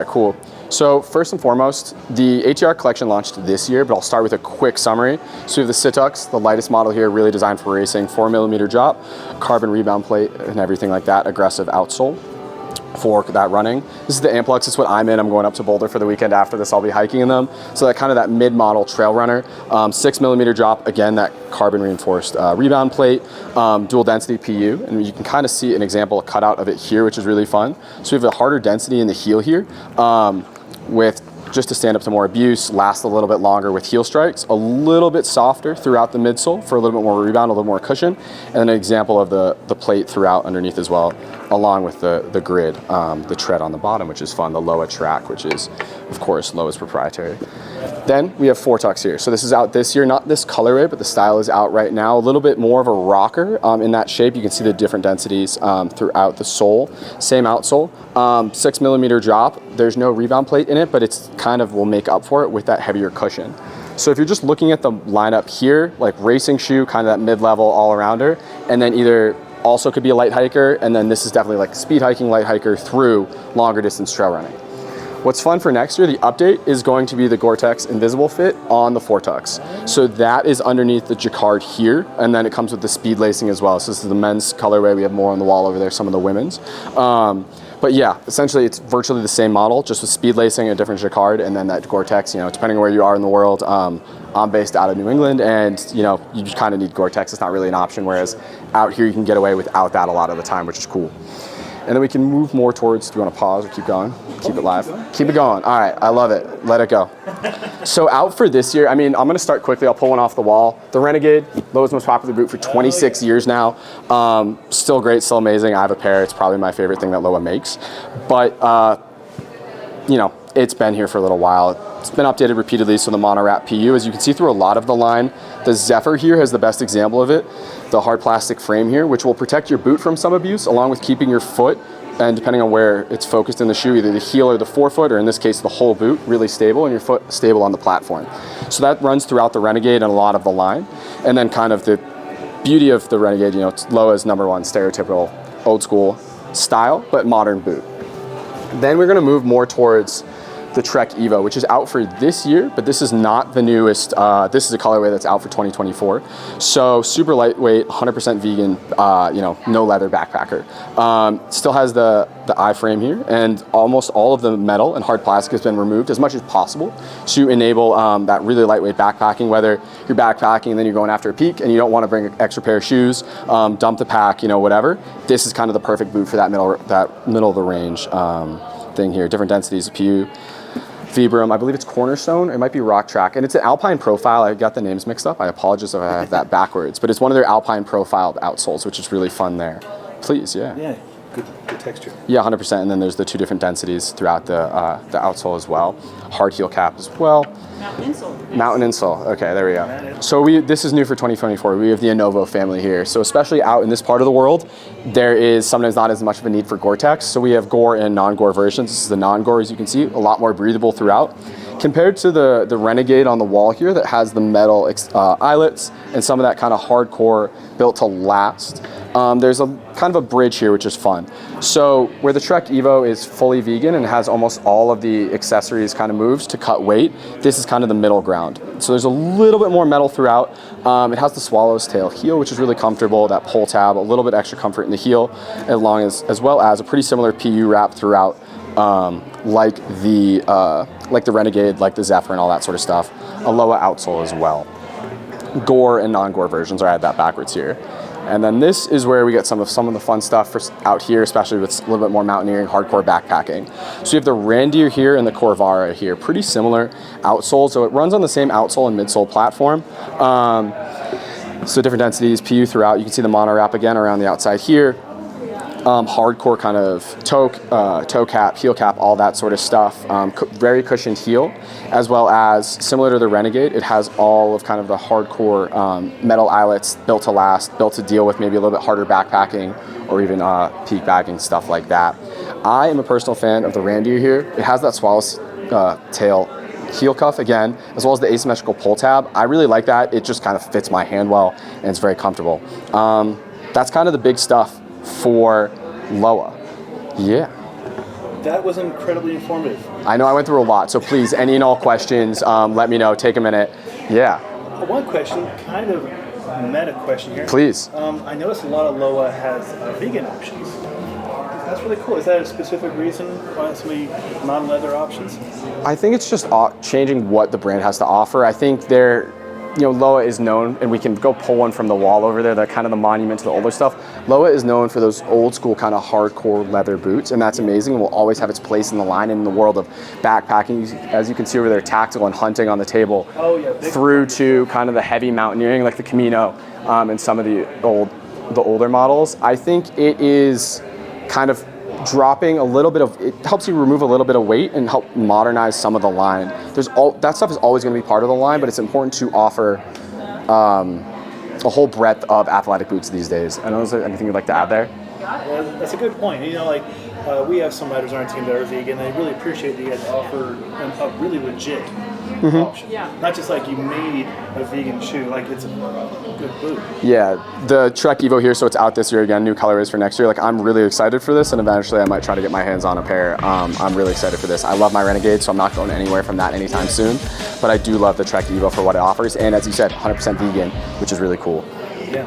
Cool. So first and foremost, the ATR collection launched this year, but I'll start with a quick summary. So we have the Citux, the lightest model here, really designed for racing, 4mm drop, carbon rebound plate and everything like that, aggressive outsole for that running. This is the Amplux, it's what I'm in. I'm going up to Boulder for the weekend after this. I'll be hiking in them. So that kind of that mid-model trail runner, 6mm drop, again, that carbon reinforced rebound plate, dual density PU, and you can kind of see an example, a cutout of it here, which is really fun. So we have a harder density in the heel here, with just to stand up to more abuse, last a little bit longer with heel strikes, a little bit softer throughout the midsole for a little bit more rebound, a little more cushion, and then an example of the plate throughout underneath as well, along with the grid, the tread on the bottom, which is fun, the LOWA track, which is, of course, LOWA's proprietary. Then we have Fortux here. So this is out this year, not this colorway, but the style is out right now. A little bit more of a rocker in that shape. You can see the different densities throughout the sole. Same outsole, 6mm drop. There's no rebound plate in it, but it's kind of will make up for it with that heavier cushion. So if you're just looking at the lineup here, like racing shoe, kind of that mid-level all-arounder, and then either also could be a light hiker, and then this is definitely like speed hiking, light hiker through longer distance trail running. What's fun for next year, the update is going to be the Gore-Tex Invisible Fit on the Fortux. So that is underneath the jacquard here, and then it comes with the speed lacing as well. So this is the men's colorway. We have more on the wall over there, some of the women's. But yeah, essentially it's virtually the same model, just with speed lacing, a different jacquard, and then that Gore-Tex, you know, depending on where you are in the world. I'm based out of New England, and you know, you just kind of need Gore-Tex. It's not really an option, whereas out here you can get away without that a lot of the time, which is cool. And then we can move more towards, do you want to pause or keep going? Keep it live. Keep it going. All right, I love it. Let it go. So out for this year, I mean, I'm going to start quickly. I'll pull one off the wall. The Renegade, LOWA's most popular boot for 26 years now. Still great, still amazing. I have a pair. It's probably my favorite thing that LOWA makes. But, you know, it's been here for a little while. It's been updated repeatedly, so the monowrap PU, as you can see through a lot of the line, the Zephyr here has the best example of it. The hard plastic frame here, which will protect your boot from some abuse, along with keeping your foot, and depending on where it's focused in the shoe, either the heel or the forefoot, or in this case, the whole boot, really stable, and your foot stable on the platform. So that runs throughout the Renegade and a lot of the line. And then kind of the beauty of the Renegade, you know, it's LOWA's #1 stereotypical old school style, but modern boot. Then we're gonna move more towards the Trek Evo, which is out for this year, but this is not the newest. This is a colorway that's out for 2024. So super lightweight, 100% vegan, you know, no leather backpacker. Still has the I-frame here, and almost all of the metal and hard plastic has been removed as much as possible to enable that really lightweight backpacking, whether you're backpacking and then you're going after a peak and you don't want to bring an extra pair of shoes, dump the pack, you know, whatever. This is kind of the perfect boot for that middle of the range thing here. Different densities of PU. Vibram, I believe it's Cornerstone, it might be Rock Track, and it's an Alpine profile. I got the names mixed up. I apologize if I have that backwards, but it's one of their Alpine profiled outsoles, which is really fun there. Please, yeah. Yeah, good texture. Yeah, 100%, and then there's the two different densities throughout the outsole as well. Hard heel cap as well. Mountain insole. Mountain insole, okay, there we go. So this is new for 2024. We have the Innovo family here. So especially out in this part of the world, there is sometimes not as much of a need for Gore-Tex. So we have Gore and non-Gore versions. This is the non-Gore, as you can see, a lot more breathable throughout. Compared to the Renegade on the wall here that has the metal eyelets and some of that kind of hardcore built to last, there's a kind of a bridge here, which is fun. So where the Trek Evo is fully vegan and has almost all of the accessories kind of moves to cut weight, this is kind of the middle ground. So there's a little bit more metal throughout. It has the swallow's tail heel, which is really comfortable, that pull tab, a little bit extra comfort in the heel, as well as a pretty similar PU wrap throughout, like the Renegade, like the Zephyr and all that sort of stuff. A LOWA outsole as well. Gore and non-Gore versions, or I had that backwards here. And then this is where we get some of the fun stuff out here, especially with a little bit more mountaineering, hardcore backpacking. So you have the Randier here and the Corvara here, pretty similar outsole. So it runs on the same outsole and midsole platform. So different densities, PU throughout. You can see the monowrap again around the outside here. Hardcore kind of toe cap, heel cap, all that sort of stuff. Very cushioned heel, as well as similar to the Renegade, it has all of kind of the hardcore metal eyelets built to last, built to deal with maybe a little bit harder backpacking or even peak bagging, stuff like that. I am a personal fan of the Randier here. It has that swallow's tail heel cuff again, as well as the asymmetrical pull tab. I really like that. It just kind of fits my hand well and it's very comfortable. That's kind of the big stuff for LOWA. Yeah. That was incredibly informative. I know I went through a lot, so please, any and all questions, let me know. Take a minute. Yeah. One question, kind of meta question here. Please. I noticed a lot of LOWA has vegan options. That's really cool. Is that a specific reason why so many non-leather options? I think it's just changing what the brand has to offer. I think LOWA is known, and we can go pull one from the wall over there, that kind of the monument to the older stuff. LOWA is known for those old school kind of hardcore leather boots, and that's amazing, and will always have its place in the line and in the world of backpacking. As you can see over there, tactical and hunting on the table, through to kind of the heavy mountaineering like the Camino and some of the older models. I think it is kind of dropping a little bit of, it helps you remove a little bit of weight and help modernize some of the line. That stuff is always going to be part of the line, but it's important to offer a whole breadth of athletic boots these days. I don't know, is there anything you'd like to add there? Yeah, that's a good point. You know, like we have some riders on our team that are vegan, and I really appreciate that you guys offer a really legit option. Not just like you made a vegan shoe, like it's a good boot. Yeah, the Trek Evo here, so it's out this year again, new colorways for next year. Like, I'm really excited for this, and eventually I might try to get my hands on a pair. I'm really excited for this. I love my Renegade, so I'm not going anywhere from that anytime soon, but I do love the Trek Evo for what it offers, and as you said, 100% vegan, which is really cool. Yeah.